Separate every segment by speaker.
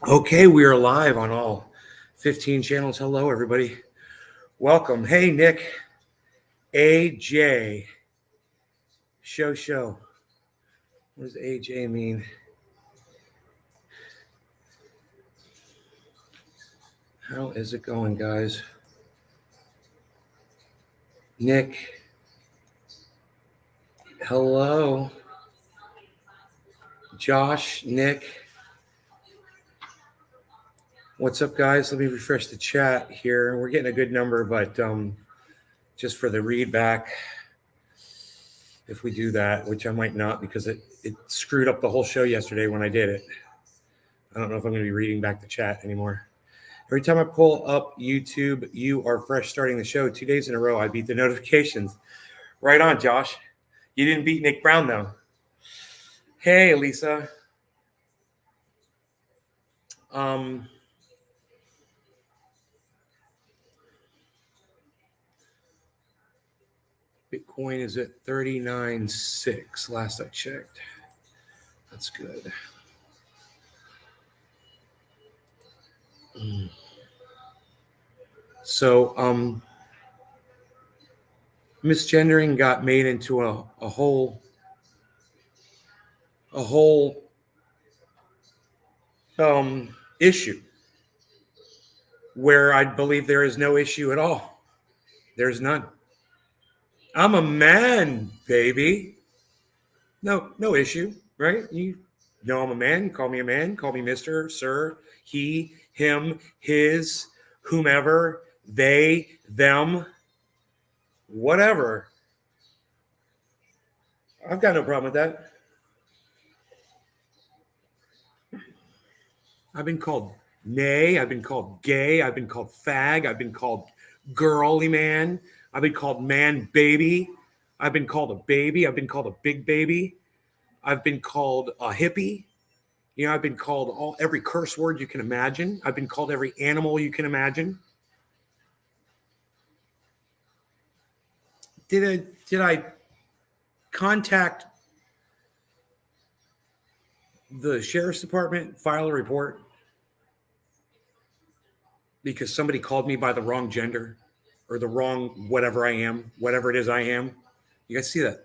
Speaker 1: Okay, we are live on all 15 channels. Hello, everybody. Welcome. Hey, Nick. AJ. Show. What does AJ mean? How is it going, guys? Nick. Hello. Josh, Nick. What's up, guys? Let me refresh the chat here. We're getting a good number, but just for the read back, if we do that, which I might not because it screwed up the whole show yesterday when I did it. I don't know if I'm going to be reading back the chat anymore. Every time I pull up YouTube, you are fresh starting the show. 2 days in a row, I beat the notifications. Right on, Josh. You didn't beat Nick Brown, though. Hey, Lisa. Bitcoin is at 39.6 last I checked. That's good. So, misgendering got made into a whole issue where I believe there is no issue at all. There's none. I'm a man, baby. No issue, right? You know I'm a man. You call me a man. Call me Mr., Sir, he, him, his, whomever, they, them, whatever. I've got no problem with that. I've been called nay. I've been called gay. I've been called fag. I've been called girly man. I've been called man baby. I've been called a baby. I've been called a big baby. I've been called a hippie. You know, I've been called every curse word you can imagine. I've been called every animal you can imagine. Did I contact the sheriff's department, file a report because somebody called me by the wrong gender or the wrong whatever I am, whatever it is I am? You guys see that?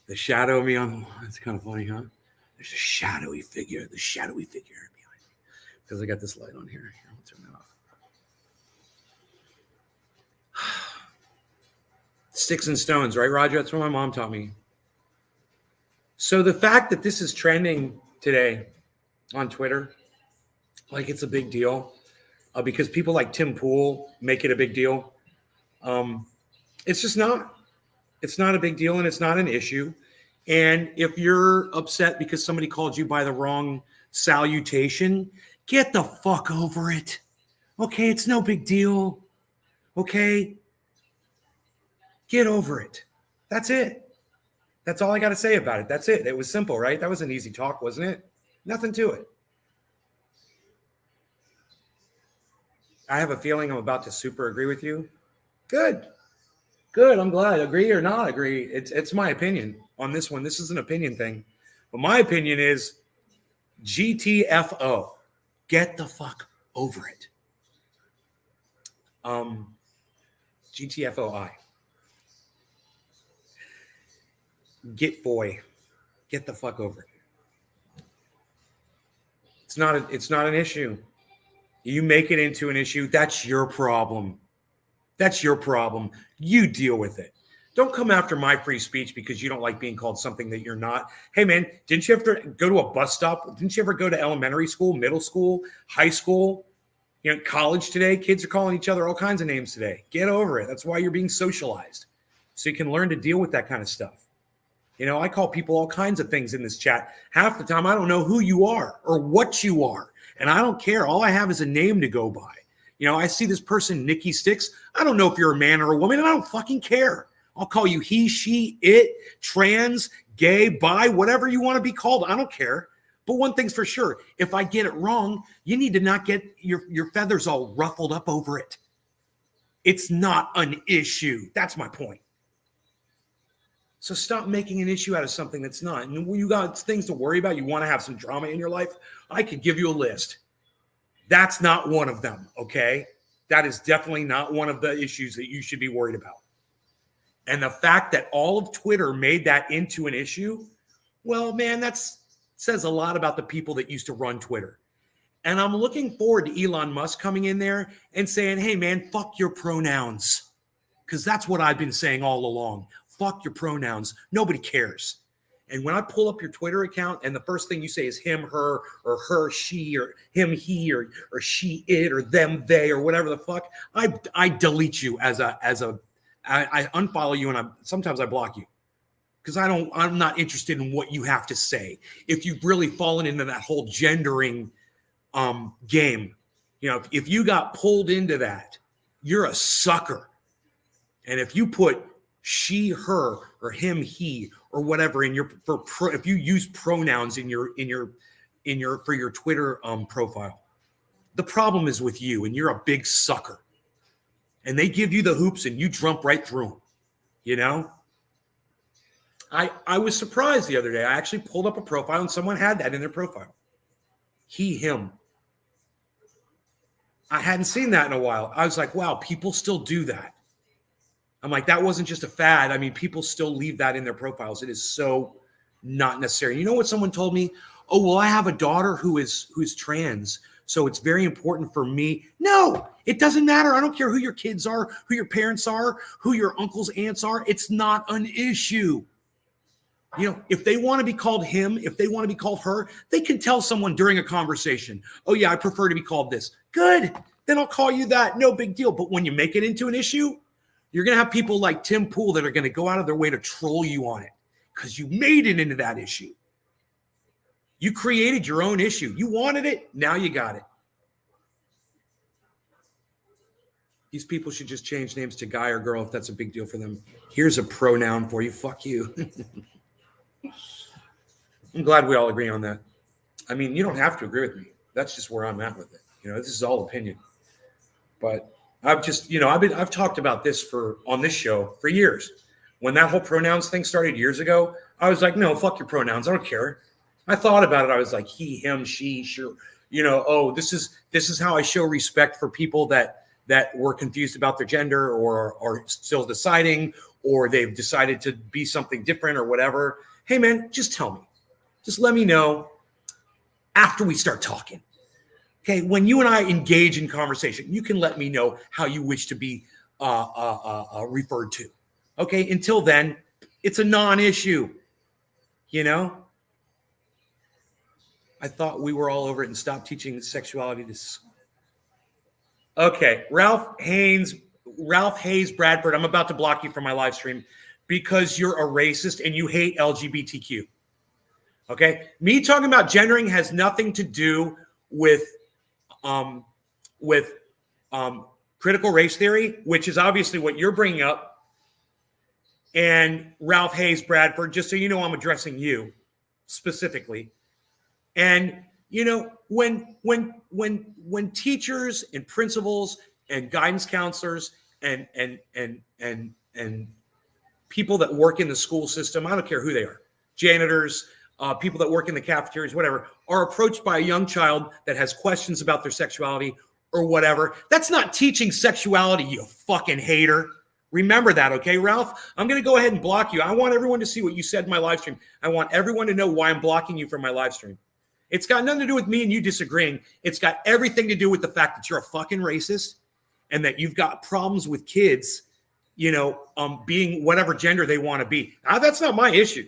Speaker 1: The shadow of me on the wall. That's kind of funny, huh? There's a shadowy figure behind me because I got this light on here. Here, I'll turn that off. Sticks and stones, right, Roger? That's what my mom taught me. So the fact that this is trending today on Twitter, like it's a big deal, because people like Tim Pool make it a big deal. It's just not. It's not a big deal, and it's not an issue. And if you're upset because somebody called you by the wrong salutation, get the fuck over it. Okay, it's no big deal. Okay? Get over it. That's it. That's all I got to say about it. That's it. It was simple, right? That was an easy talk, wasn't it? Nothing to it. I have a feeling I'm about to super agree with you. Good. I'm glad. Agree or not agree, it's my opinion on this one. This is an opinion thing. But my opinion is GTFO. Get the fuck over it. GTFOI. Get boy. Get the fuck over it. It's not an issue. You make it into an issue, that's your problem. That's your problem. You deal with it. Don't come after my free speech because you don't like being called something that you're not. Hey, man, didn't you ever go to a bus stop? Didn't you ever go to elementary school, middle school, high school, college today? Kids are calling each other all kinds of names today. Get over it. That's why you're being socialized. So you can learn to deal with that kind of stuff. I call people all kinds of things in this chat. Half the time, I don't know who you are or what you are. And I don't care. All I have is a name to go by. I see this person, Nikki Sticks. I don't know if you're a man or a woman, and I don't fucking care. I'll call you he, she, it, trans, gay, bi, whatever you want to be called. I don't care. But one thing's for sure. If I get it wrong, you need to not get your feathers all ruffled up over it. It's not an issue. That's my point. So stop making an issue out of something that's not. And when you got things to worry about, you want to have some drama in your life, I could give you a list. That's not one of them, okay? That is definitely not one of the issues that you should be worried about. And the fact that all of Twitter made that into an issue, well, man, that says a lot about the people that used to run Twitter. And I'm looking forward to Elon Musk coming in there and saying, hey, man, fuck your pronouns. Because that's what I've been saying all along. Fuck your pronouns. Nobody cares. And when I pull up your Twitter account and the first thing you say is him, her, or her, she, or him, he, or she, it, or them, they, or whatever the fuck, I delete you I unfollow you, and sometimes I block you because I'm not interested in what you have to say. If you've really fallen into that whole gendering game, if you got pulled into that, you're a sucker. And if you put she, her, or him, he, or whatever if you use pronouns in your for your Twitter profile, the problem is with you, and you're a big sucker. And they give you the hoops, and you jump right through them. I was surprised the other day. I actually pulled up a profile, and someone had that in their profile. He, him. I hadn't seen that in a while. I was like, wow, people still do that. I'm like, that wasn't just a fad. I mean, people still leave that in their profiles. It is so not necessary. You know what someone told me? Oh, well, I have a daughter who's trans, so it's very important for me. No, it doesn't matter. I don't care who your kids are, who your parents are, who your uncles, aunts are. It's not an issue. If they want to be called him, if they want to be called her, they can tell someone during a conversation, oh, yeah, I prefer to be called this. Good. Then I'll call you that. No big deal. But when you make it into an issue, you're going to have people like Tim Pool that are going to go out of their way to troll you on it because you made it into that issue. You created your own issue. You wanted it. Now you got it. These people should just change names to guy or girl if that's a big deal for them. Here's a pronoun for you. Fuck you. I'm glad we all agree on that. I mean, you don't have to agree with me. That's just where I'm at with it. This is all opinion. But I've just, I've talked about this on this show for years. When that whole pronouns thing started years ago, I was like, no, fuck your pronouns. I don't care. I thought about it. I was like, he, him, she, sure. This is how I show respect for people that were confused about their gender or are still deciding, or they've decided to be something different or whatever. Hey, man, just tell me. Just let me know after we start talking. Okay, when you and I engage in conversation, you can let me know how you wish to be referred to. Okay, until then, it's a non-issue. I thought we were all over it and stopped teaching sexuality to. Okay, Ralph Hayes Bradford, I'm about to block you from my live stream because you're a racist and you hate LGBTQ. Okay, me talking about gendering has nothing to do with critical race theory, which is obviously what you're bringing up. And Ralph Hayes Bradford, just so you know, I'm addressing you specifically. And when teachers and principals and guidance counselors and people that work in the school system, I don't care who they are, janitors, people that work in the cafeterias, whatever, are approached by a young child that has questions about their sexuality or whatever, that's not teaching sexuality, you fucking hater. Remember that, okay, Ralph? I'm going to go ahead and block you. I want everyone to see what you said in my live stream. I want everyone to know why I'm blocking you from my live stream. It's got nothing to do with me and you disagreeing. It's got everything to do with the fact that you're a fucking racist and that you've got problems with kids, being whatever gender they want to be. Now, that's not my issue.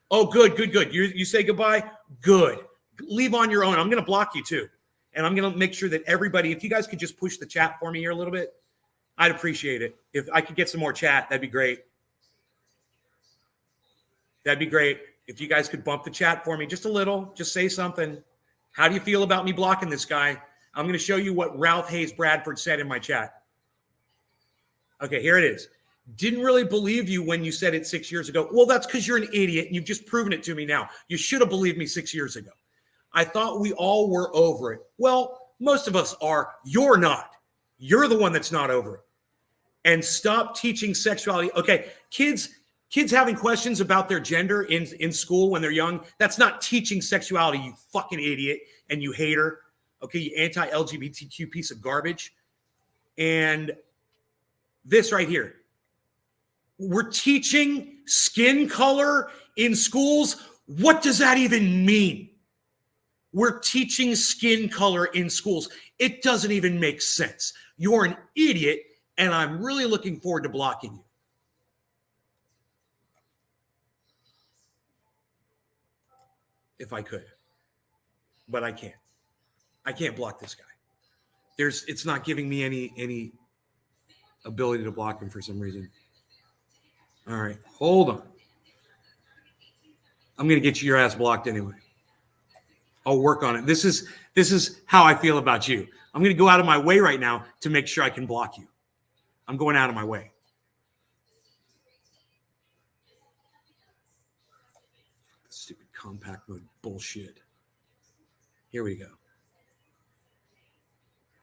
Speaker 1: Oh, good. You say goodbye? Good. Leave on your own. I'm going to block you too. And I'm going to make sure that everybody, if you guys could just push the chat for me here a little bit, I'd appreciate it. If I could get some more chat, that'd be great. That'd be great. If you guys could bump the chat for me just a little, just say something. How do you feel about me blocking this guy? I'm going to show you what Ralph Hayes Bradford said in my chat. Okay, here it is. Didn't really believe you when you said it 6 years ago. Well, that's because you're an idiot and you've just proven it to me now. You should have believed me 6 years ago. I thought we all were over it. Well, most of us are. You're not. You're the one that's not over it. And stop teaching sexuality. Okay, kids Kids having questions about their gender in school when they're young, that's not teaching sexuality, you fucking idiot, and you hater. Okay, you anti-LGBTQ piece of garbage. And this right here. We're teaching skin color in schools. What does that even mean? We're teaching skin color in schools. It doesn't even make sense. You're an idiot, and I'm really looking forward to blocking you. If I could. But I can't. I can't block this guy. It's not giving me any ability to block him for some reason. All right, hold on. I'm going to get your ass blocked anyway. I'll work on it. This is how I feel about you. I'm going to go out of my way right now to make sure I can block you. I'm going out of my way. Stupid compact mode bullshit. Here we go.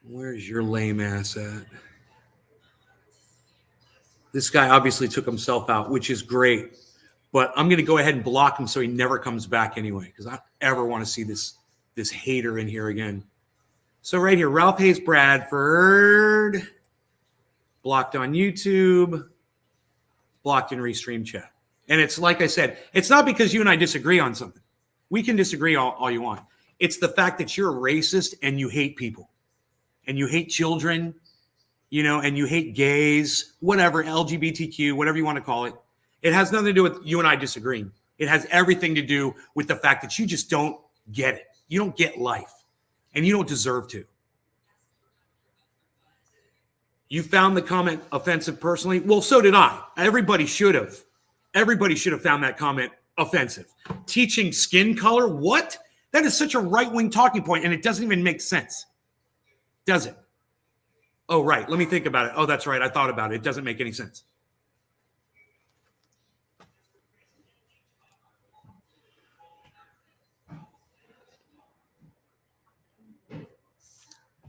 Speaker 1: Where's your lame ass at? This guy obviously took himself out, which is great. But I'm going to go ahead and block him so he never comes back anyway, because I don't ever want to see this hater in here again. So right here, Ralph Hayes Bradford, blocked on YouTube, blocked in Restream chat. And it's like I said, it's not because you and I disagree on something. We can disagree all you want. It's the fact that you're a racist and you hate people. And you hate children, and you hate gays, whatever, LGBTQ, whatever you want to call it. It has nothing to do with you and I disagreeing. It has everything to do with the fact that you just don't get it. You don't get life, and you don't deserve to. You found the comment offensive personally? Well, so did I. Everybody should have. Everybody should have found that comment offensive. Teaching skin color? What? That is such a right-wing talking point, and it doesn't even make sense. Does it? Oh, right. Let me think about it. Oh, that's right. I thought about it. It doesn't make any sense.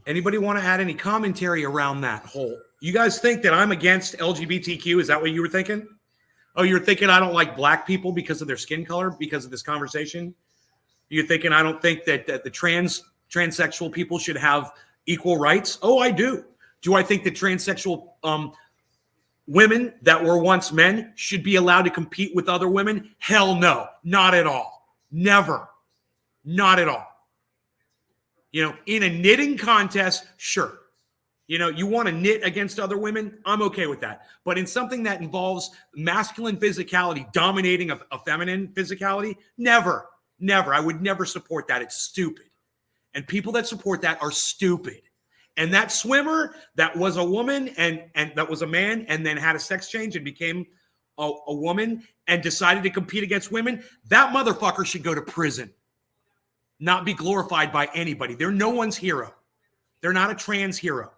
Speaker 1: Anybody want to add any commentary around that whole? You guys think that I'm against LGBTQ? Is that what you were thinking? Oh, you're thinking I don't like black people because of their skin color, because of this conversation? You're thinking I don't think that the transsexual people should have equal rights? Oh, I do. Do I think that transsexual women that were once men should be allowed to compete with other women? Hell no. Not at all. Never. Not at all. In a knitting contest, sure. You want to knit against other women? I'm okay with that. But in something that involves masculine physicality dominating a feminine physicality, never. Never. I would never support that. It's stupid. And people that support that are stupid. And that swimmer that was a woman and that was a man and then had a sex change and became a woman and decided to compete against women, that motherfucker should go to prison. Not be glorified by anybody. They're no one's hero. They're not a trans hero.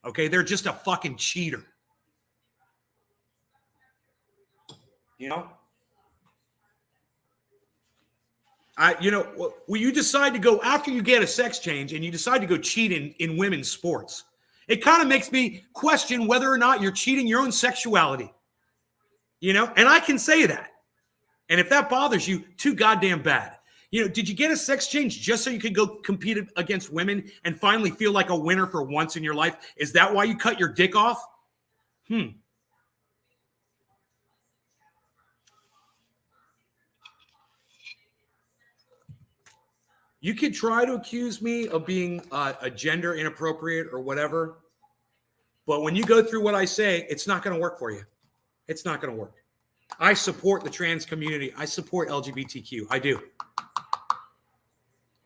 Speaker 1: Okay? They're just a fucking cheater. When you decide to go after you get a sex change and you decide to go cheat in women's sports, it kind of makes me question whether or not you're cheating your own sexuality. And I can say that. And if that bothers you, too goddamn bad. Did you get a sex change just so you could go compete against women and finally feel like a winner for once in your life? Is that why you cut your dick off? You could try to accuse me of being a gender inappropriate or whatever. But when you go through what I say, it's not going to work for you. It's not going to work. I support the trans community. I support LGBTQ. I do.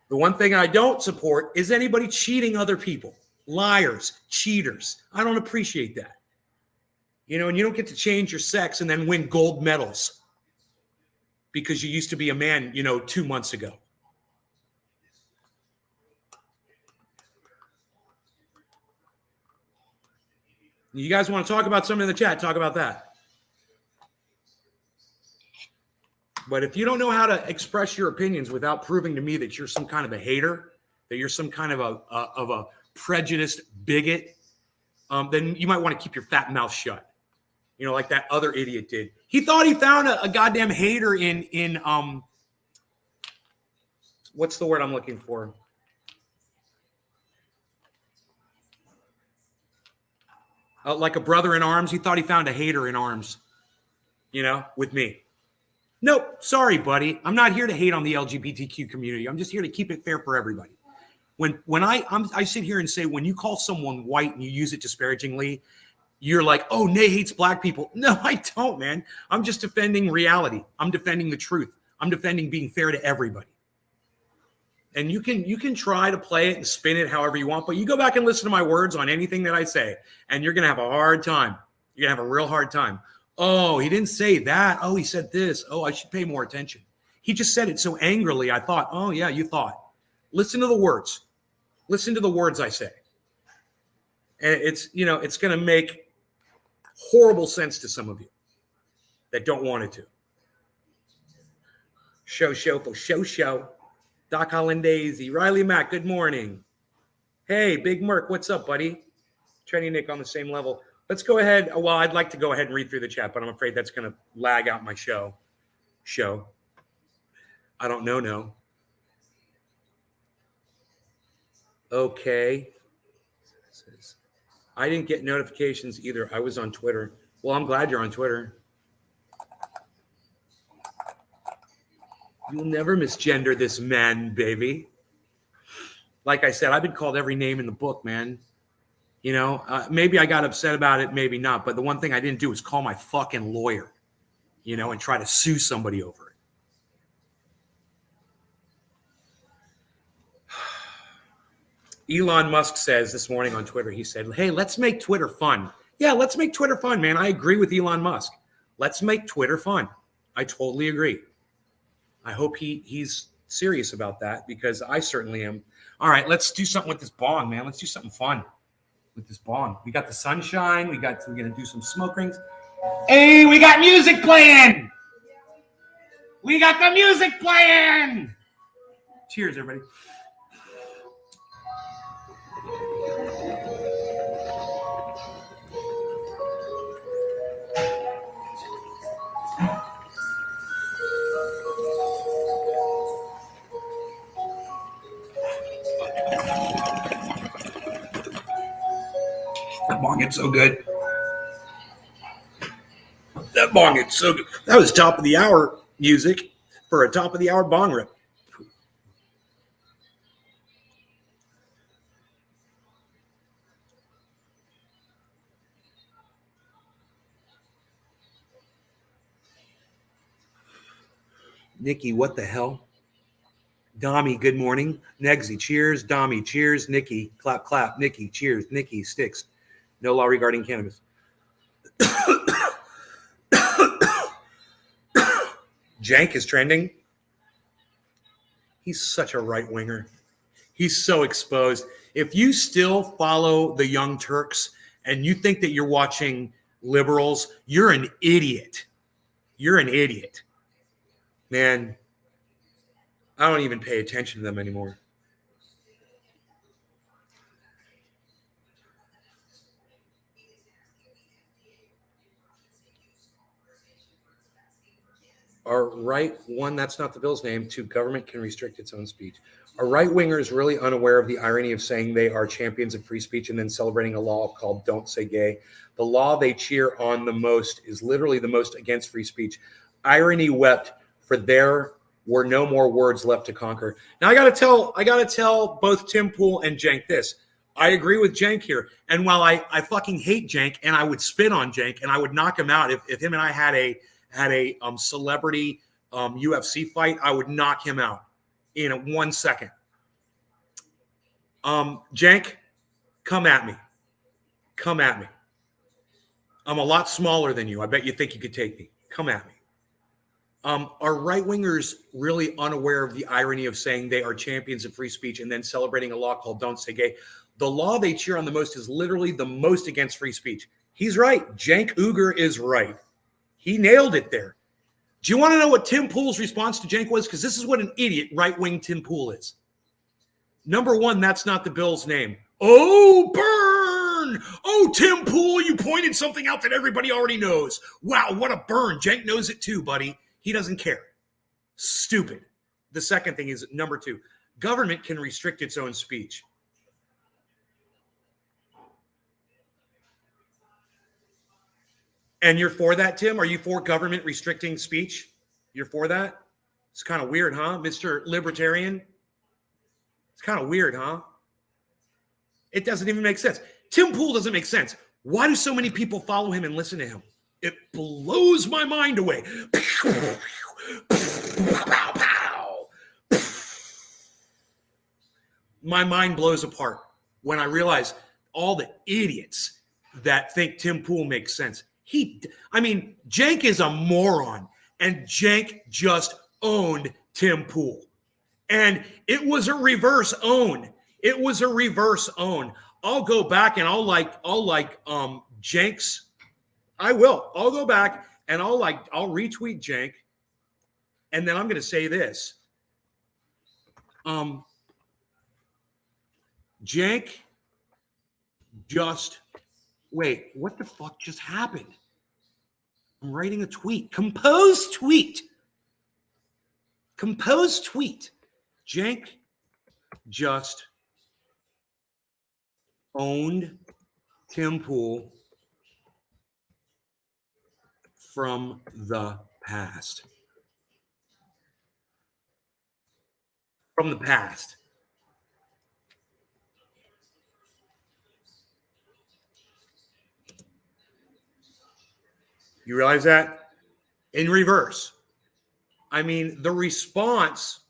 Speaker 1: The one thing I don't support is anybody cheating other people. Liars, cheaters. I don't appreciate that. And you don't get to change your sex and then win gold medals because you used to be a man, 2 months ago. You guys want to talk about something in the chat, talk about that. But if you don't know how to express your opinions without proving to me that you're some kind of a hater, that you're some kind of a prejudiced bigot, then you might want to keep your fat mouth shut. like that other idiot did. He thought he found a goddamn hater in what's the word I'm looking for? Like a brother in arms. He thought he found a hater in arms, with me. Nope. Sorry, buddy. I'm not here to hate on the LGBTQ community. I'm just here to keep it fair for everybody. When I sit here and say, when you call someone white and you use it disparagingly, you're like, oh, Nay hates black people. No, I don't, man. I'm just defending reality. I'm defending the truth. I'm defending being fair to everybody. And you can try to play it and spin it however you want, but you go back and listen to my words on anything that I say, and you're going to have a hard time. You're going to have a real hard time. Oh, he didn't say that. Oh, he said this. Oh, I should pay more attention. He just said it so angrily. I thought, oh, yeah, you thought. Listen to the words. Listen to the words I say. And it's going to make horrible sense to some of you that don't want it to. Show. Doc Holland Daisy. Riley Mack, good morning. Hey, Big Merc, what's up, buddy? Trenny Nick on the same level. Let's go ahead. Well, I'd like to go ahead and read through the chat, but I'm afraid that's going to lag out my show. I don't know. No. Okay. I didn't get notifications either. I was on Twitter. Well, I'm glad you're on Twitter. You'll never misgender this man, baby. Like I said, I've been called every name in the book, man. Maybe I got upset about it, maybe not. But the one thing I didn't do was call my fucking lawyer, and try to sue somebody over it. Elon Musk says this morning on Twitter, he said, hey, let's make Twitter fun. Yeah, let's make Twitter fun, man. I agree with Elon Musk. Let's make Twitter fun. I totally agree. I hope he's serious about that, because I certainly am. All right, let's do something with this bong, man. Let's do something fun with this bong. We got the sunshine. We're going to do some smoke rings. Hey, we got music playing. We got the music playing. Cheers, everybody. That bong is so good. That bong is so good. That was top of the hour music for a top of the hour bong rip. Nikki, what the hell? Dami, good morning. Negsy, cheers. Dami, cheers. Nikki, clap, clap. Nikki, cheers. Nikki, sticks. No law regarding cannabis. Jank is trending. He's such a right-winger. He's so exposed. If you still follow the Young Turks and you think that you're watching liberals, you're an idiot. You're an idiot. Man, I don't even pay attention to them anymore. Our right, one, that's not the bill's name. Two, government can restrict its own speech. A right-winger is really unaware of the irony of saying they are champions of free speech and then celebrating a law called Don't Say Gay. The law they cheer on the most is literally the most against free speech. Irony wept, for there were no more words left to conquer. Now I gotta tell both Tim Pool and Jank this. I agree with Jank here. And while I fucking hate Jank and I would spit on Jank and I would knock him out if him and I had a celebrity UFC fight, I would knock him out in 1 second. Jank, come at me. Come at me. I'm a lot smaller than you. I bet you think you could take me. Come at me. Are right-wingers really unaware of the irony of saying they are champions of free speech and then celebrating a law called Don't Say Gay? The law they cheer on the most is literally the most against free speech. He's right. Jank Uger is right. He nailed it there. Do you want to know what Tim Pool's response to Jank was? Because this is what an idiot right-wing Tim Pool is. Number one, that's not the bill's name. Oh, burn. Oh, Tim Pool, you pointed something out that everybody already knows. Wow, what a burn. Cenk knows it too, buddy. He doesn't care. Stupid. The second thing is number 2. Government can restrict its own speech. And you're for that, Tim? Are you for government restricting speech? You're for that? It's kind of weird, huh, Mr. Libertarian? It's kind of weird, huh? It doesn't even make sense. Tim Pool doesn't make sense. Why do so many people follow him and listen to him? It blows my mind away. My mind blows apart when I realize all the idiots that think Tim Pool makes sense. Cenk is a moron, and Cenk just owned Tim Pool. And it was a reverse own. It was a reverse own. I'll go back and I'll like Cenk's. I will. I'll go back and I'll retweet Cenk. And then I'm going to say this. Cenk just wait, what the fuck just happened? I'm writing a tweet. Compose tweet. Cenk just owned Tim Pool from the past. From the past. You realize that? In reverse. I mean, the response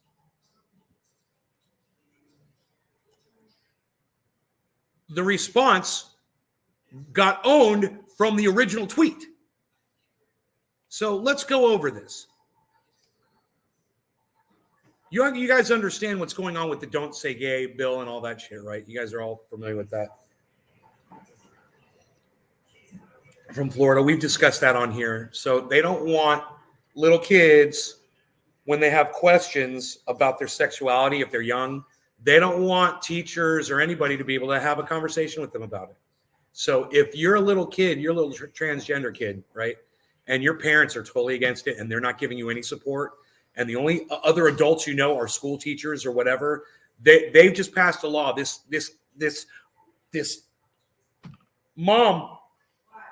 Speaker 1: got owned from the original tweet. So let's go over this. You guys understand what's going on with the Don't Say Gay bill and all that shit, right? You guys are all familiar with that. From Florida, we've discussed that on here. So they don't want little kids, when they have questions about their sexuality, if they're young, they don't want teachers or anybody to be able to have a conversation with them about it. So if you're a little kid, you're a little transgender kid, right? And your parents are totally against it and they're not giving you any support, and the only other adults you know are school teachers or whatever, they've just passed a law. This mom,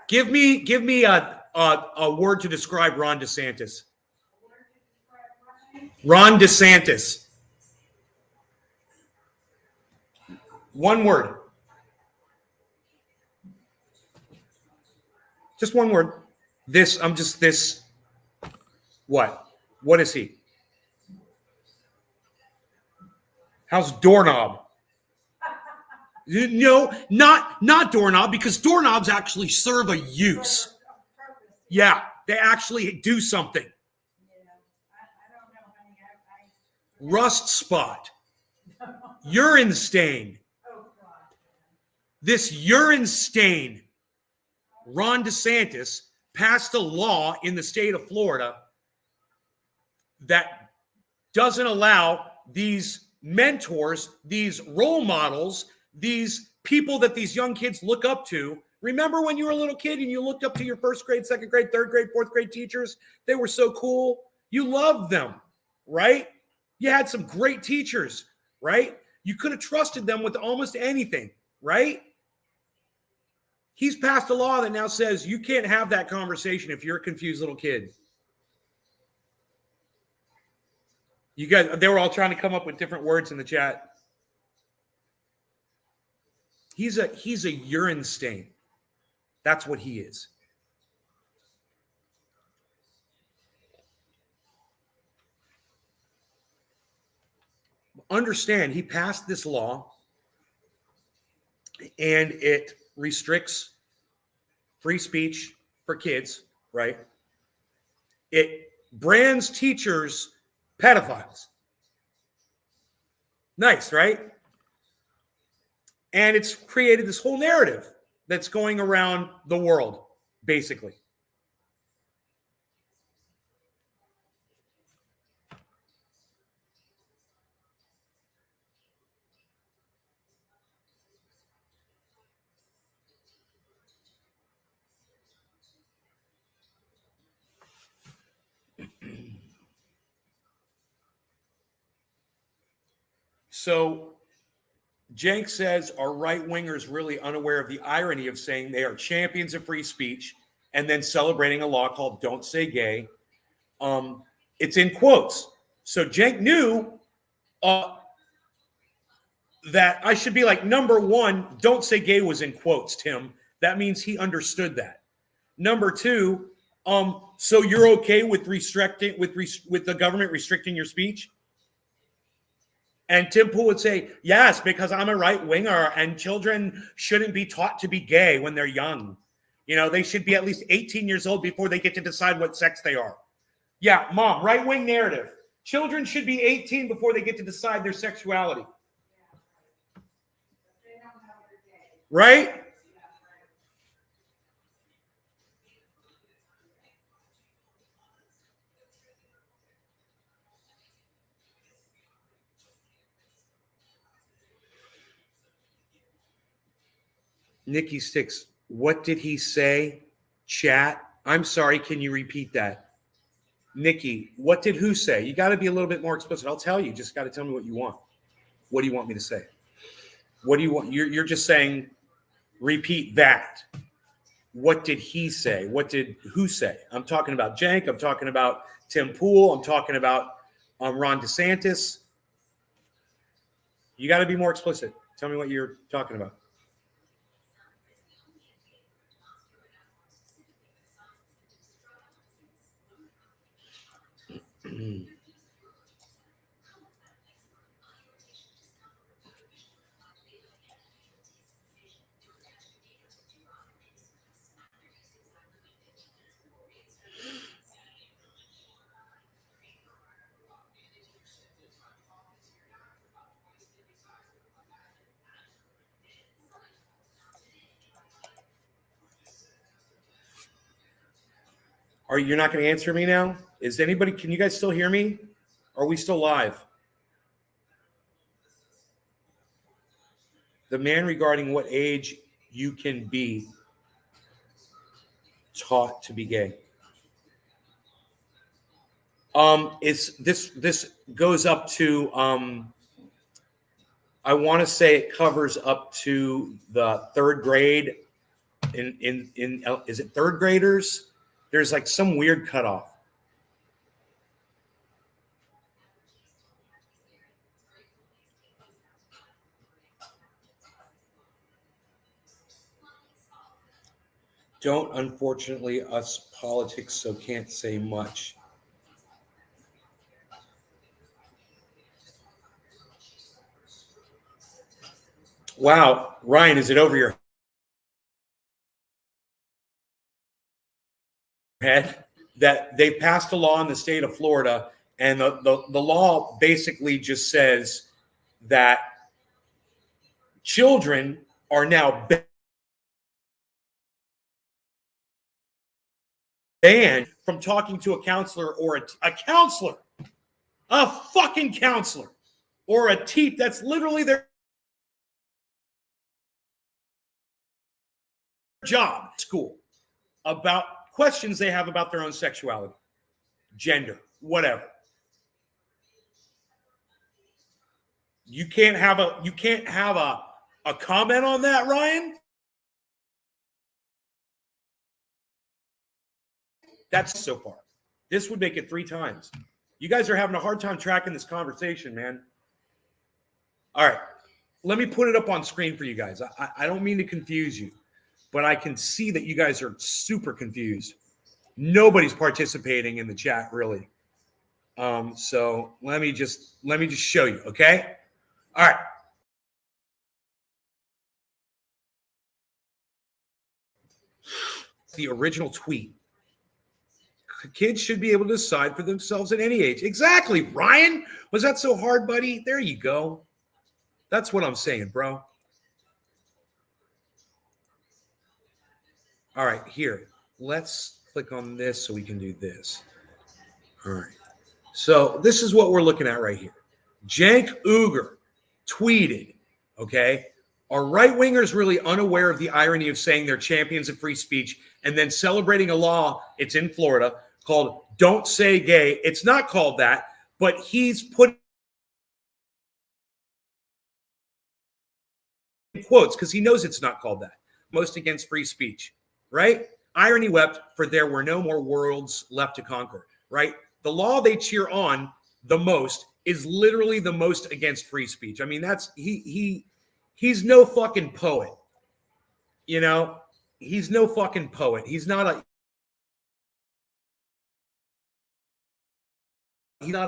Speaker 1: give me a word to describe Ron DeSantis. Ron DeSantis. One word. Just one word. What? What is he? How's doorknob? No, not doorknob, because doorknobs actually serve a use. Yeah, they actually do something. Rust spot. Urine stain. This urine stain. Ron DeSantis passed a law in the state of Florida that doesn't allow these mentors, these role models, these people that these young kids look up to. Remember when you were a little kid and you looked up to your first grade, second grade, third grade, fourth grade teachers? They were so cool. You loved them, right? You had some great teachers, right? You could have trusted them with almost anything, right? He's passed a law that now says you can't have that conversation if you're a confused little kid. You guys, they were all trying to come up with different words in the chat. He's a urine stain. That's what he is. Understand, he passed this law and it restricts free speech for kids, right? It brands teachers pedophiles. Nice, right? And it's created this whole narrative that's going around the world, basically. So Jenk says, are right-wingers really unaware of the irony of saying they are champions of free speech and then celebrating a law called Don't Say Gay? It's in quotes. So Jenk knew that I should be like, number one, Don't Say Gay was in quotes, Tim. That means he understood that. Number two, so you're okay with restricting with the government restricting your speech? And Tim Pool would say, yes, because I'm a right winger and children shouldn't be taught to be gay when they're young. You know, they should be at least 18 years old before they get to decide what sex they are. Yeah, mom, right wing narrative. Children should be 18 before they get to decide their sexuality. Right? Nikki Sticks, what did he say? Chat. I'm sorry, can you repeat that? Nikki, what did who say? You got to be a little bit more explicit. I'll tell you. Just got to tell me what you want. What do you want me to say? What do you want? You're just saying, repeat that. What did he say? What did who say? I'm talking about Jenk. I'm talking about Tim Pool. I'm talking about Ron DeSantis. You got to be more explicit. Tell me what you're talking about. Are you not going to answer me now? Is anybody? Can you guys still hear me? Are we still live? The man regarding what age you can be taught to be gay. It's this goes up to I want to say it covers up to the third grade. In is it third graders? There's like some weird cutoff. Don't, unfortunately, us politics, so can't say much. Wow, Ryan, is it over your head that they passed a law in the state of Florida, and the law basically just says that children are now banned from talking to a counselor or a counselor, a fucking counselor, or a teep. That's literally their job, school, about questions they have about their own sexuality, gender, whatever. You can't have a comment on that, Ryan? That's so far. This would make it 3 times. You guys are having a hard time tracking this conversation, man. All right. Let me put it up on screen for you guys. I don't mean to confuse you, but I can see that you guys are super confused. Nobody's participating in the chat, really. So let me just show you, okay? All right. The original tweet. Kids should be able to decide for themselves at any age. Exactly, Ryan. Was that so hard, buddy? There you go. That's what I'm saying, bro. All right, here. Let's click on this so we can do this. All right. So this is what we're looking at right here. Cenk Uygur tweeted, okay, are right-wingers really unaware of the irony of saying they're champions of free speech and then celebrating a law, it's in Florida, called Don't Say Gay? It's not called that, but he's putting quotes because he knows it's not called that. Most against free speech, right? Irony wept, for there were no more worlds left to conquer, right? The law they cheer on the most is literally the most against free speech. I mean, that's he's no fucking poet. You know, he's no fucking poet. He's not a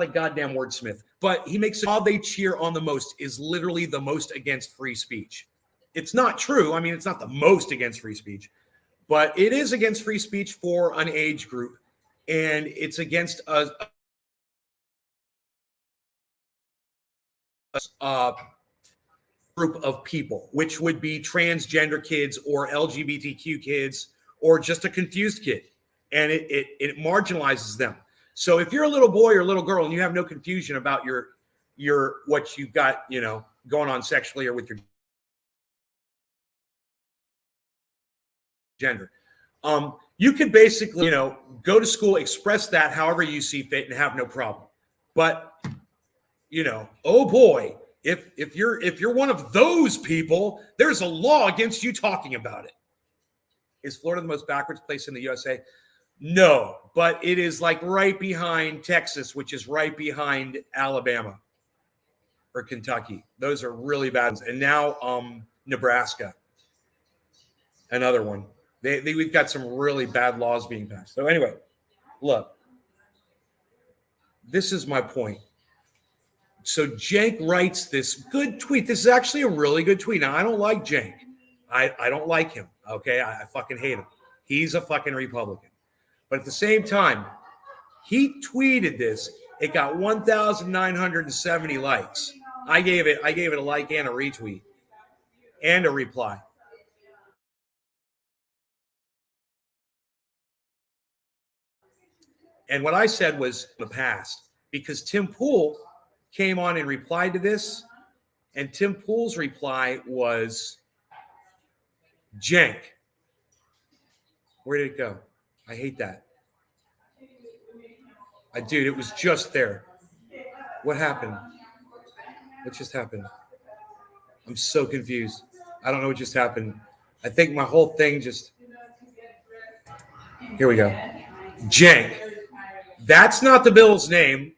Speaker 1: goddamn wordsmith, but he makes all they cheer on the most is literally the most against free speech. It's not true. I mean, it's not the most against free speech, but it is against free speech for an age group, and it's against a group of people, which would be transgender kids or LGBTQ kids or just a confused kid, and it marginalizes them. So if you're a little boy or a little girl and you have no confusion about your what you've got, you know, going on sexually or with your gender, you could basically, you know, go to school, express that however you see fit, and have no problem. But you know, oh boy, if you're one of those people, there's a law against you talking about it. Is Florida the most backwards place in the USA? No, but it is like right behind Texas, which is right behind Alabama or Kentucky. Those are really bad ones. And now Nebraska, another one. We've got some really bad laws being passed. So anyway, look, this is my point. So Cenk writes this good tweet. This is actually a really good tweet. Now, I don't like Cenk. I don't like him. Okay. I fucking hate him. He's a fucking Republican. But at the same time, he tweeted this. It got 1,970 likes. I gave it a like and a retweet and a reply. And what I said was the past, because Tim Pool came on and replied to this. And Tim Pool's reply was, Cenk. Where did it go? I hate that. Dude, it was just there. What happened? What just happened? I'm so confused. I don't know what just happened. I think my whole thing just. Here we go. Cenk. That's not the bill's name.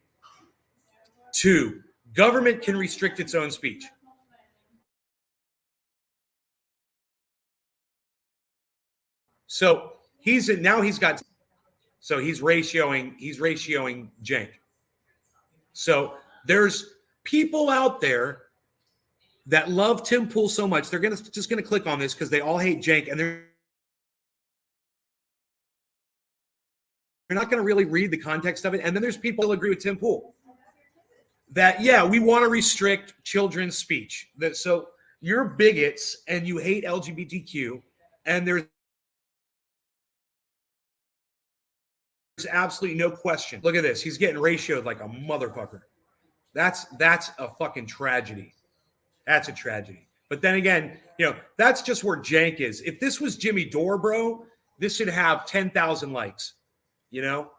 Speaker 1: 2. Government can restrict its own speech. So he's got. So he's ratioing Cenk. So there's people out there that love Tim Pool so much, they're just gonna click on this because they all hate Cenk, and they're not going to really read the context of it. And then there's people who agree with Tim Pool that, yeah, we want to restrict children's speech. So you're bigots and you hate LGBTQ, and there's absolutely no question. Look at this. He's getting ratioed like a motherfucker. That's a fucking tragedy. That's a tragedy. But then again, you know, that's just where Cenk is. If this was Jimmy Dore, bro, this should have 10,000 likes, you know?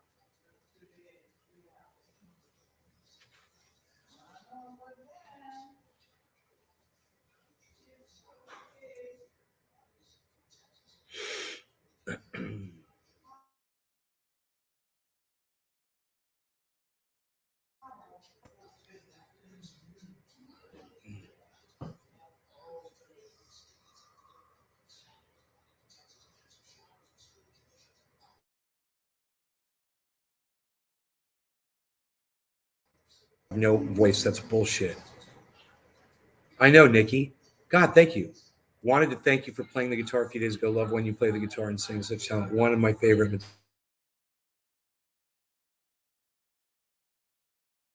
Speaker 1: No voice. That's bullshit. I know, Nikki. God, thank you. Wanted to thank you for playing the guitar a few days ago. Love when you play the guitar and sing such talent. One of my favorite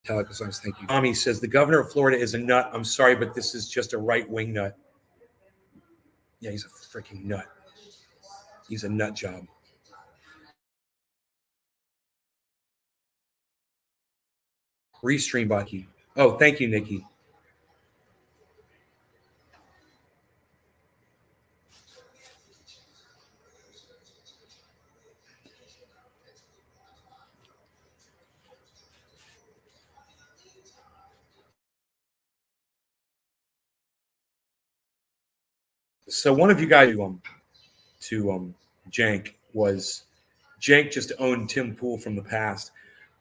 Speaker 1: Metallica songs. Thank you. Tommy says the governor of Florida is a nut. I'm sorry, but this is just a right-wing nut. Yeah, he's a freaking nut. He's a nut job. Restream Bucky. Oh, thank you, Nikki. So one of you guys to Jank was Jank just owned Tim Pool from the past,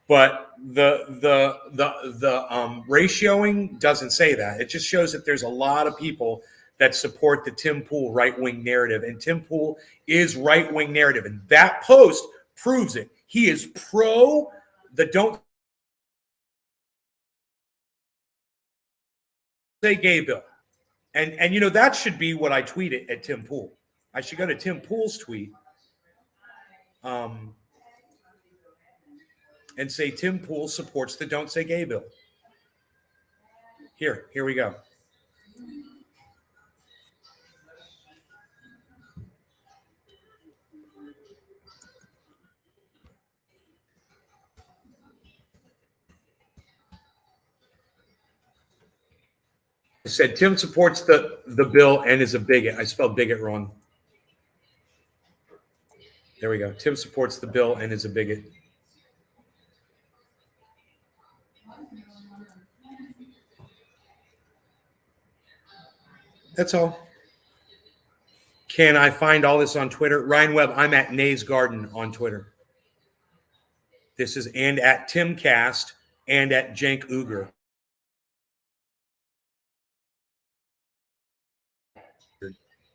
Speaker 1: but the ratioing doesn't say that. It just shows that there's a lot of people that support the Tim Pool right wing narrative, and Tim Pool is right wing narrative, and that post proves it. He is pro the don't say gay bill, and you know that should be what I tweet at Tim Pool. I should go to Tim Pool's tweet. And say Tim Pool supports the Don't Say Gay bill. Here we go. I said Tim supports the bill and is a bigot. I spelled bigot wrong. There we go. Tim supports the bill and is a bigot. That's all. Can I find all this on Twitter? Ryan Webb, I'm at Nay's Garden on Twitter. This is and at Timcast and at Jank Uger.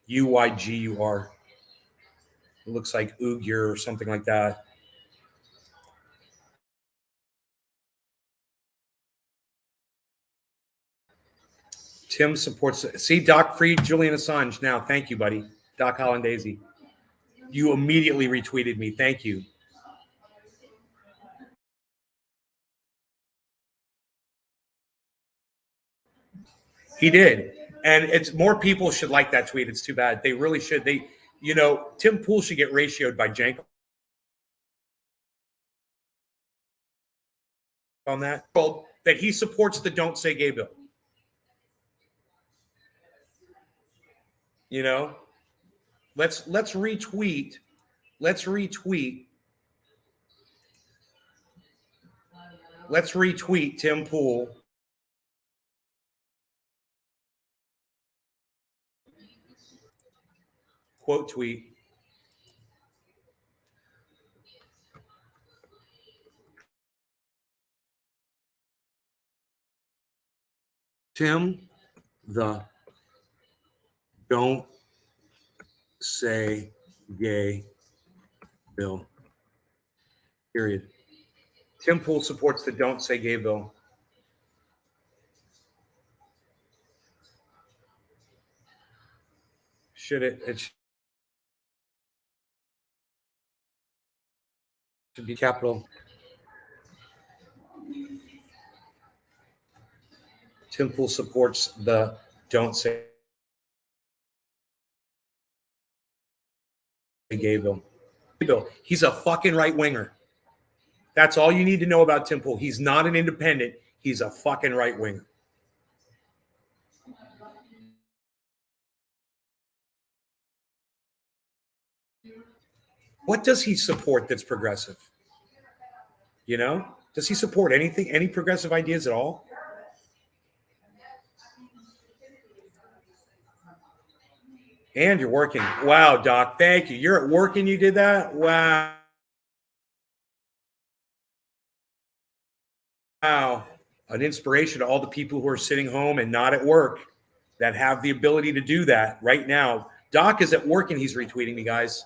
Speaker 1: Uygur. It looks like Uyghur or something like that. Tim supports. See, Doc freed Julian Assange now. Thank you, buddy. Doc Hollandaisy. You immediately retweeted me. Thank you. He did. And it's more people should like that tweet. It's too bad. They really should. Tim Pool should get ratioed by Jank on that. That he supports the Don't Say Gay bill. You know? Let's retweet. Let's retweet Tim Pool. Quote tweet. Tim, the Don't Say Gay bill. Period. Tim Pool supports the Don't Say Gay bill. Should it? It should be capital. Tim Pool supports the Don't Say Gay bill. He's a fucking right winger. That's all you need to know about Tim Pool. He's not an independent. He's a fucking right winger. What does he support that's progressive? You know? Does he support anything, any progressive ideas at all? And you're working. Wow, Doc. Thank you. You're at work and you did that? Wow. Wow. An inspiration to all the people who are sitting home and not at work that have the ability to do that right now. Doc is at work and he's retweeting me, guys.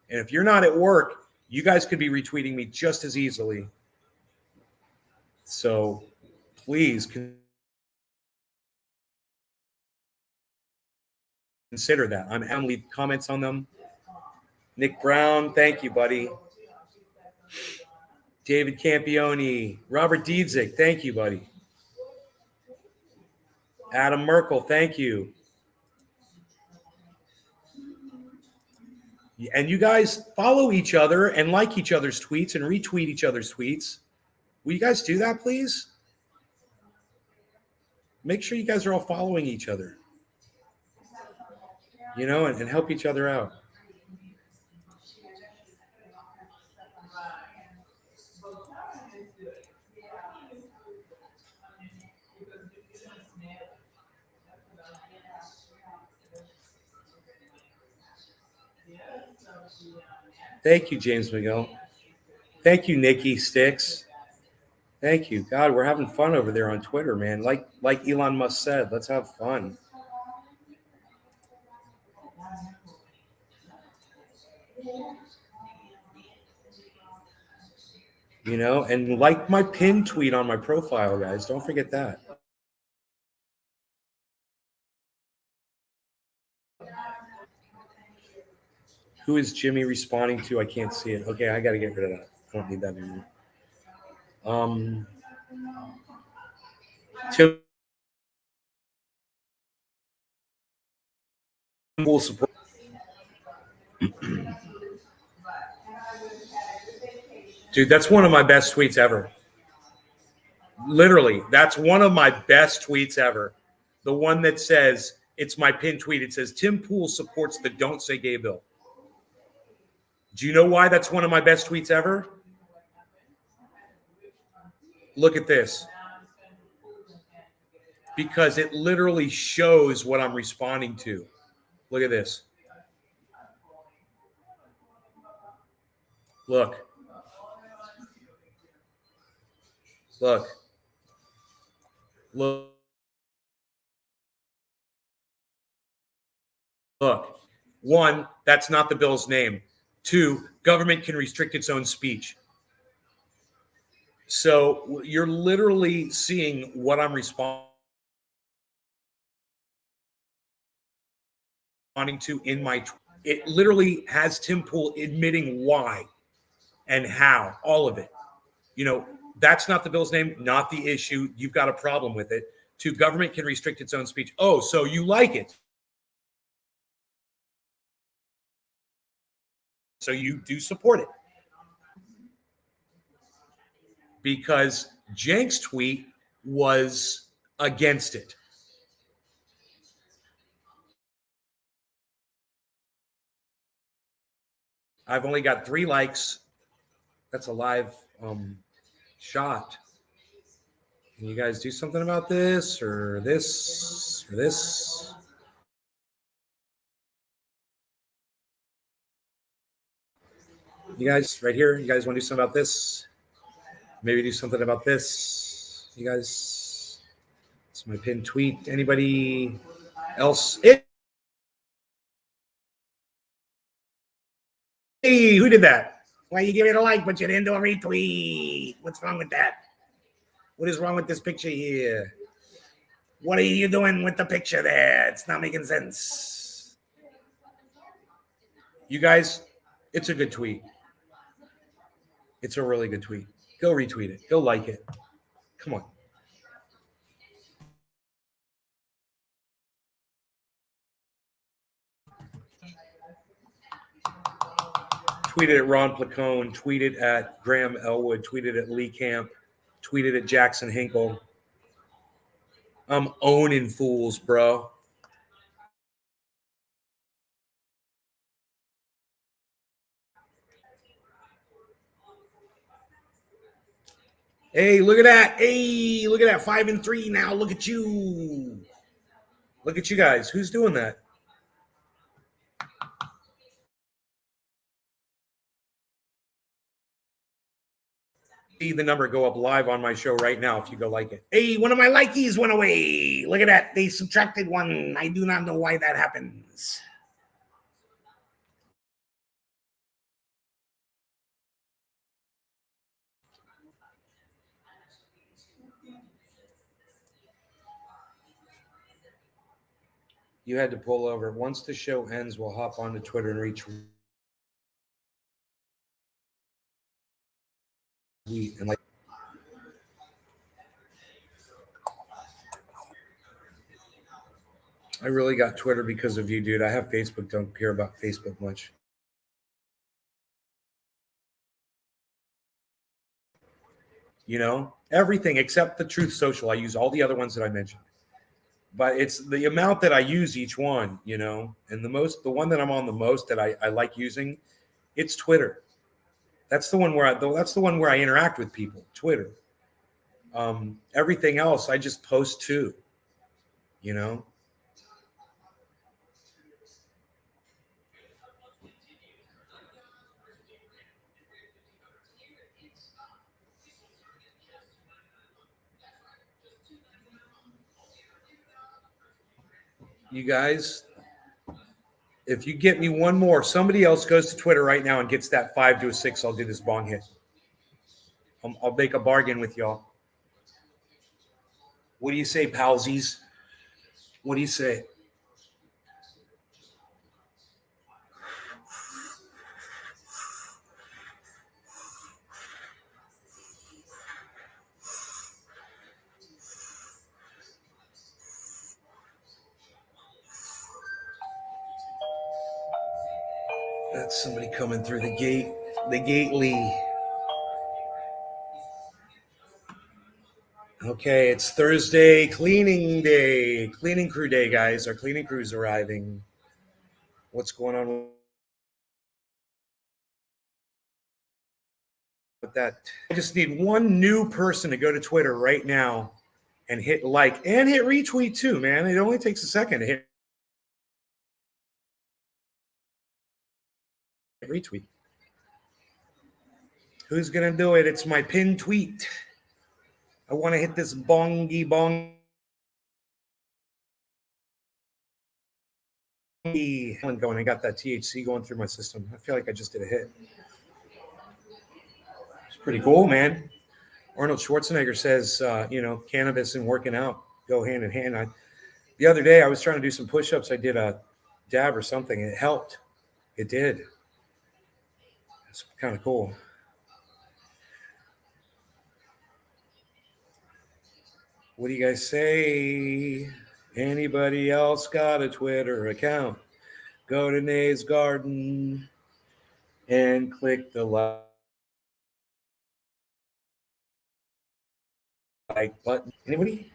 Speaker 1: And if you're not at work, you guys could be retweeting me just as easily. So please consider that. I'm going to leave comments on them. Nick Brown, thank you, buddy. David Campione, Robert Diedzik, thank you, buddy. Adam Merkel, thank you. And you guys follow each other and like each other's tweets and retweet each other's tweets. Will you guys do that, please? Make sure you guys are all following each other, you know, and help each other out. Thank you, James Miguel. Thank you, Nikki Sticks. Thank you. God, we're having fun over there on Twitter, man. Like Elon Musk said, let's have fun. You know, and like my pinned tweet on my profile, guys. Don't forget that. Who is Jimmy responding to? I can't see it. Okay, I got to get rid of that. I don't need that anymore. Tim will support. Dude, that's one of my best tweets ever. Literally, that's one of my best tweets ever. The one that says, it's my pinned tweet. It says, Tim Pool supports the Don't Say Gay bill. Do you know why that's one of my best tweets ever? Look at this. Because it literally shows what I'm responding to. Look at this. Look. Look. Look. Look. One, that's not the bill's name. Two, government can restrict its own speech. So you're literally seeing what I'm responding to in my tweet. It literally has Tim Pool admitting why and how, all of it. You know, that's not the bill's name, not the issue. You've got a problem with it. Two, government can restrict its own speech. Oh, so you like it. So you do support it. Because Jenk's tweet was against it. I've only got 3 likes. That's a live shot. Can you guys do something about this or this or this? You guys right here, you guys want to do something about this? Maybe do something about this. You guys, it's my pinned tweet. Anybody else? Hey, who did that? Why you give it a like, but you didn't do a retweet? What's wrong with that? What is wrong with this picture here? What are you doing with the picture there? It's not making sense. You guys, it's a good tweet. It's a really good tweet. Go retweet it. Go like it. Come on. Tweeted at Ron Placone, tweeted at Graham Elwood, tweeted at Lee Camp, tweeted at Jackson Hinkle. I'm owning fools, bro. Hey, look at that. Hey, look at that. 5 and 3 now. Look at you. Look at you guys. Who's doing that? See the number go up live on my show right now if you go like it. Hey, one of my likeys went away. Look at that. They subtracted one. I do not know why that happens. You had to pull over. Once the show ends, we'll hop onto Twitter and retweet and like. I really got Twitter because of you, dude. I have Facebook. Don't care about Facebook much. You know, everything except the Truth Social. I use all the other ones that I mentioned, but it's the amount that I use each one, you know, and the one that I'm on the most that I like using, it's Twitter. That's the one where I interact with people. Twitter. Everything else I just post to, you know. You guys, if you get me one more, somebody else goes to Twitter right now and gets that 5 to a 6, I'll do this bong hit. I'll make a bargain with y'all. What do you say, palsies? What do you say? That's somebody coming through the gate. The gately. Okay, it's Thursday, cleaning day. Cleaning crew day, guys. Our cleaning crew's arriving. What's going on with that? I just need one new person to go to Twitter right now and hit like and hit retweet too, man. It only takes a second to hit retweet. Who's going to do it? It's my pinned tweet. I want to hit this bongy bong. Going, I got that THC going through my system. I feel like I just did a hit. It's pretty cool, man. Arnold Schwarzenegger says, cannabis and working out go hand in hand. The other day, I was trying to do some push-ups. I did a dab or something. And it helped. It did. It's kind of cool. What do you guys say? Anybody else got a Twitter account? Go to Nay's Garden and click the like button. Anybody?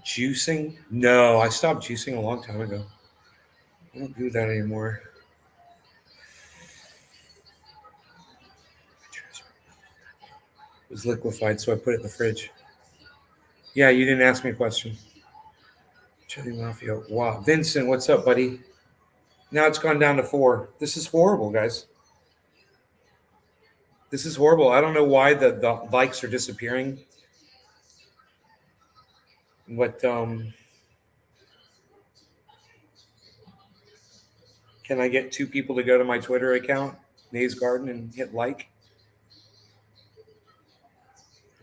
Speaker 1: Juicing? No, I stopped juicing a long time ago. I don't do that anymore. It was liquefied, so I put it in the fridge. Yeah, you didn't ask me a question. Chili Mafia. Wow. Vincent, what's up, buddy? Now it's gone down to 4. This is horrible, guys. This is horrible. I don't know why the likes are disappearing. But can I get 2 people to go to my Twitter account, Nay's Garden, and hit like?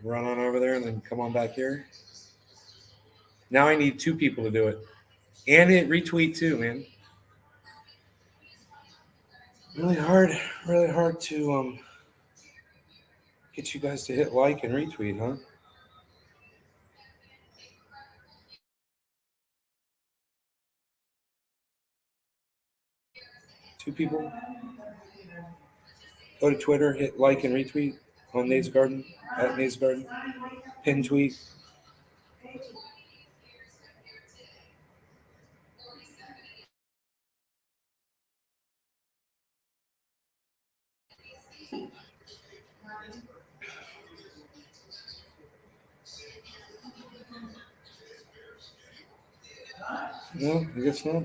Speaker 1: Run on over there and then come on back here. Now I need 2 people to do it. And hit retweet too, man. Really hard to get you guys to hit like and retweet, huh? Two people. Go to Twitter, hit like and retweet on Nay's Garden, at Nay's Garden. Pin tweet. No, I guess not.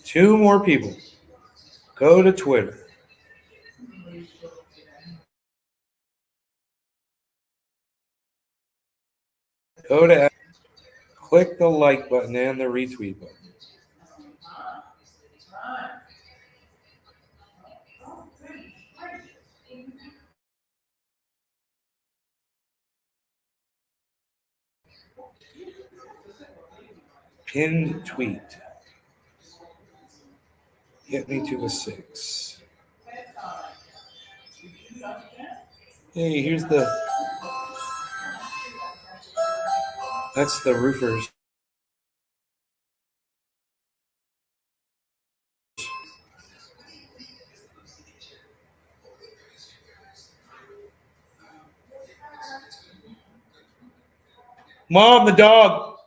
Speaker 1: 2 more people. Go to Twitter. Go to click the like button and the retweet button. Pinned tweet. Get me to a 6. Hey, here's that's the roofers. Mom, the dog.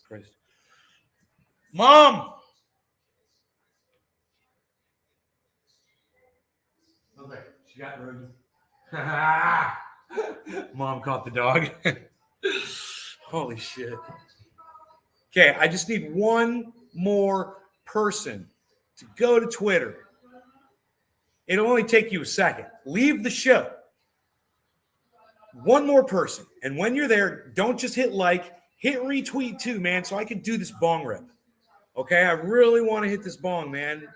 Speaker 1: Christ. Mom. Okay, she got rude. Mom caught the dog. Holy shit. Okay, I just need one more person to go to Twitter It'll only take you a second. Leave the show. One more person. And when you're there, don't just hit like, hit retweet too, man, so I can do this bong rip. Okay? I really want to hit this bong, man.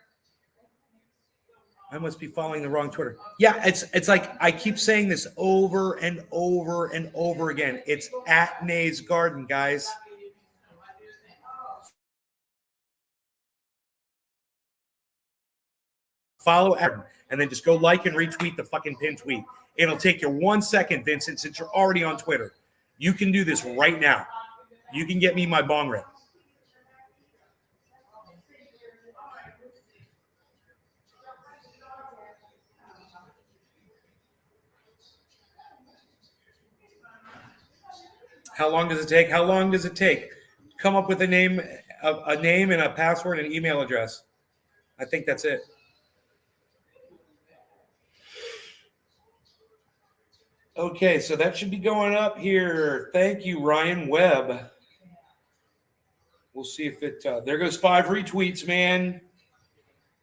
Speaker 1: I must be following the wrong Twitter. Yeah, it's like I keep saying this over and over and over again. It's at Nay's Garden, guys. Follow Adam, and then just go like and retweet the fucking pin tweet. It'll take you 1 second, Vincent, since you're already on Twitter. You can do this right now. You can get me my bong rip. How long does it take? How long does it take? Come up with a name and a password and email address. I think that's it. Okay, so that should be going up here. Thank you, Ryan Webb. We'll see if it. There goes 5 retweets, man.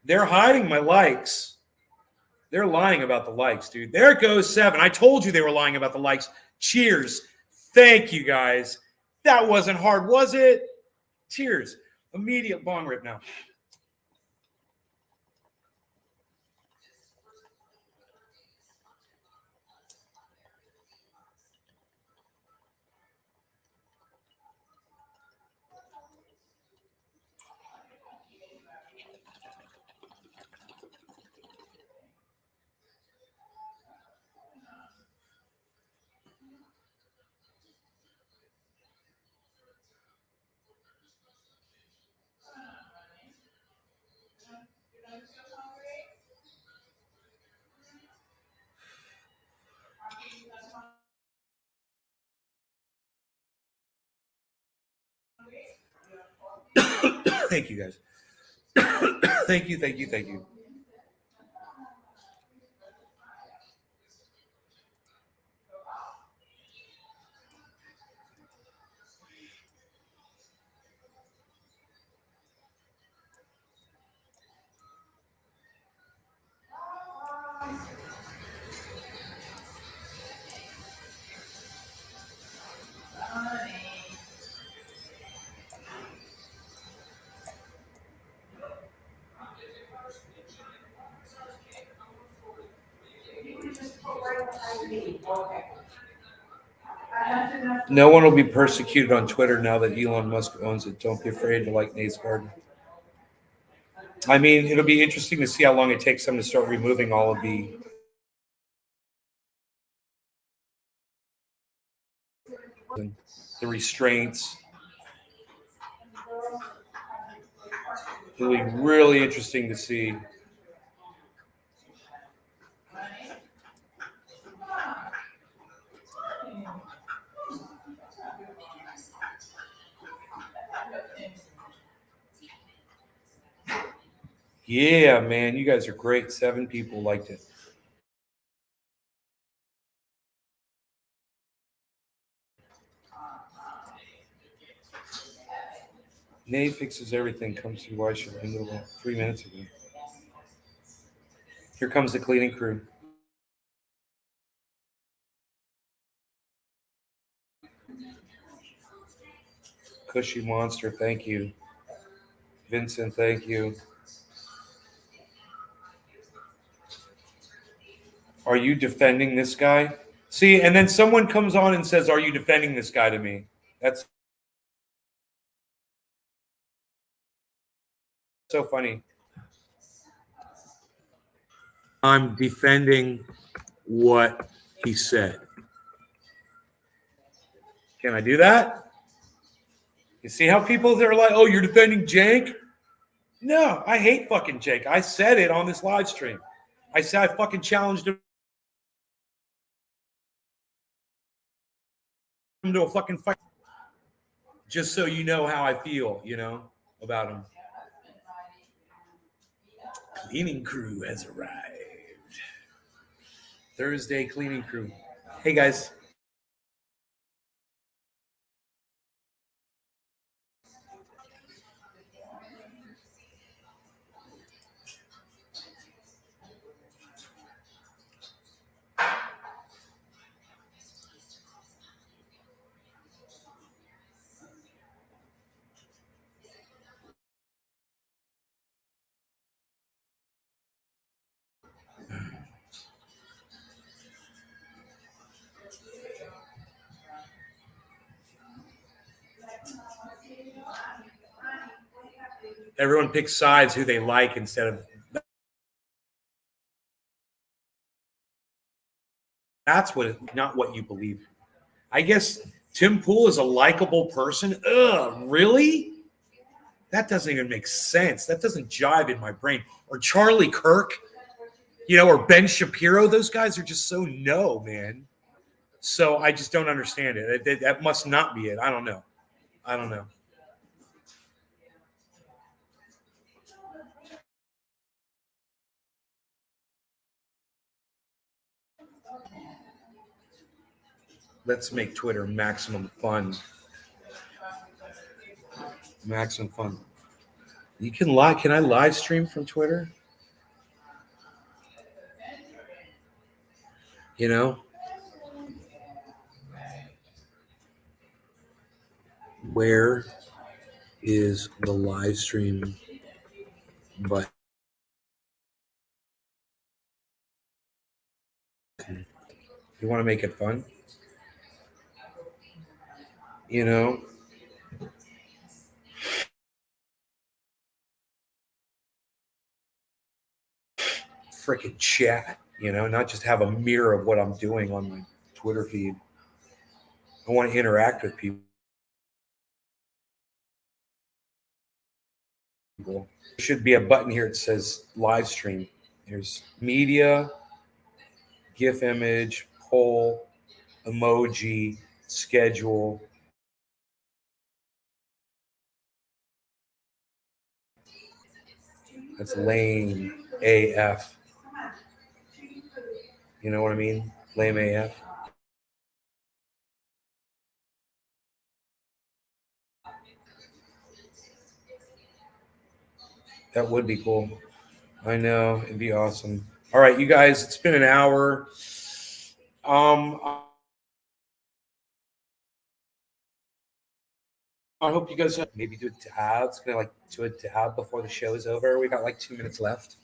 Speaker 1: They're hiding my likes. They're lying about the likes, dude. There it goes 7. I told you they were lying about the likes. Cheers. Thank you, guys. That wasn't hard, was it? Cheers. Immediate bong rip now. Thank you, guys. Thank you, thank you, thank you. No one will be persecuted on Twitter now that Elon Musk owns it. Don't be afraid to like Nate's Garden. I mean, it'll be interesting to see how long it takes them to start removing all of the restraints. It'll be really interesting to see. Yeah, man, you guys are great. 7 people liked it. Nate fixes everything. Comes to why should I know about 3 minutes ago. Here comes the cleaning crew. Cushy Monster, thank you. Vincent, thank you. Are you defending this guy? See, and then someone comes on and says, "Are you defending this guy to me?" That's so funny. I'm defending what he said. Can I do that? You see how people are like, "Oh, you're defending Jank?" No, I hate fucking Jake. I said it on this live stream. I said I fucking challenged him to a fucking fight. Just so you know how I feel, about him. Cleaning crew has arrived. Thursday cleaning crew. Hey, guys. Everyone picks sides who they like instead of. That's not what you believe. I guess Tim Pool is a likable person. Ugh, really? That doesn't even make sense. That doesn't jive in my brain. Or Charlie Kirk, or Ben Shapiro. Those guys are just so no, man. So I just don't understand it. That must not be it. I don't know. Let's make Twitter maximum fun. Maximum fun. You can live. Can I live stream from Twitter? Where is the live stream button? You want to make it fun? Freaking chat, not just have a mirror of what I'm doing on my Twitter feed. I want to interact with people. There should be a button here that says live stream. There's media, GIF image, poll, emoji, schedule. That's lame AF. You know what I mean? Lame AF. That would be cool. I know. It'd be awesome. All right, you guys, it's been an hour. I hope you guys have maybe do a dab. It's gonna do a dab before the show is over. We got 2 minutes left.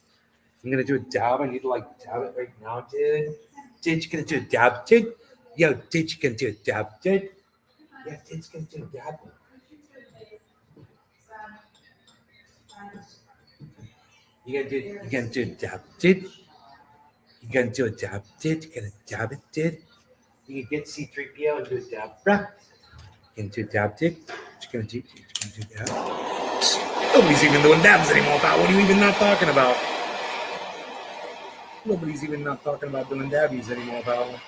Speaker 1: I'm gonna do a dab. I need to dab it right now, dude. Dude, you gonna do a dab, dude? Yo, dude, you gonna do a dab, dude? Yeah, dude's gonna do a dab. You gonna do a dab, dude? You gonna do a dab, dude? You gonna dab it, dude? You can get C3PO and do a dab, bruh. You gonna do a dab, dude? What you gonna do? Dude? You gonna do a dab? Nobody's even doing dabs anymore, pal. What are you even not talking about? Nobody's even not talking about doing dabbies anymore, pal.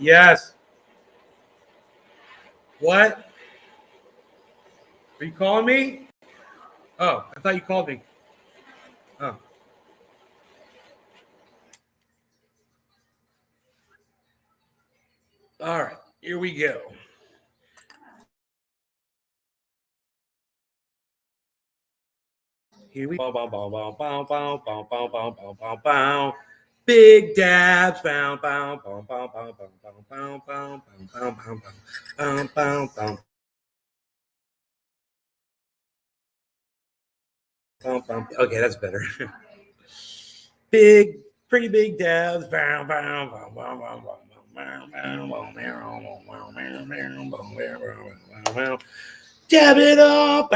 Speaker 1: Yes. What? Are you calling me? Oh, I thought you called me. Oh. All right, here we go. Here we go. Bow, bow, bow, bow, bow, bow, bow, bow, bow, bow, bow. Big dabs. Bow, bow, bow, bow, bow, bow, bow, bow, bow, bow, bow, bow, bow, bow. Okay, that's better. Pretty big dabs. Bow, bow, bow, bow, bow, bow. Dab it up.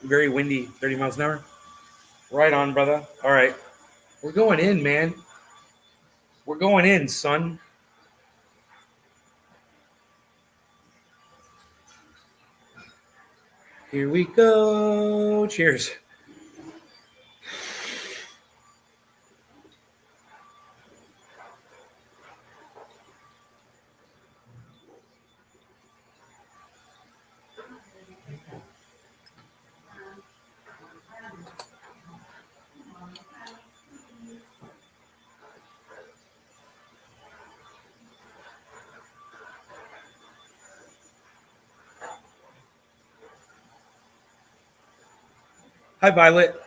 Speaker 1: Very windy, 30 miles an hour. Right on, brother. All right. We're going in, man. We're going in, son. Here we go. Cheers. Hi, Violet.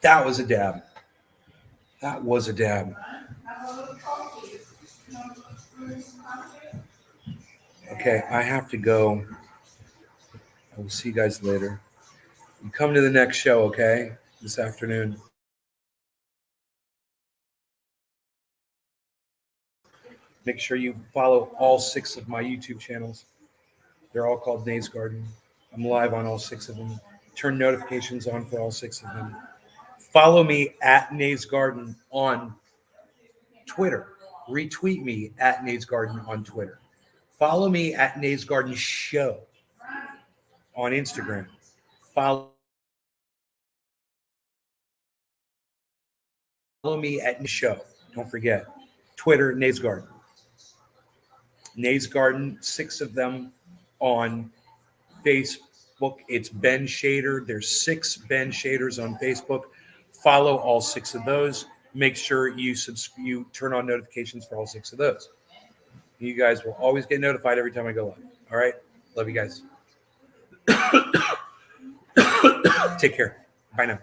Speaker 1: That was a dab. That was a dab. Okay, I have to go. I will see you guys later. You come to the next show, okay? This afternoon. Make sure you follow all 6 of my YouTube channels. They're all called Nays Garden. I'm live on all 6 of them. Turn notifications on for all 6 of them. Follow me at Nays Garden on Twitter. Retweet me at Nays Garden on Twitter. Follow me at Nays Garden Show on Instagram. Follow me at Show. Don't forget. Twitter, Nays Garden. Nays Garden, 6 of them on Facebook. It's Ben Shader. There's 6 Ben Shaders on Facebook. Follow all 6 of those. Make sure you turn on notifications for all 6 of those. You guys will always get notified every time I go live. All right? Love you guys. Take care. Bye now.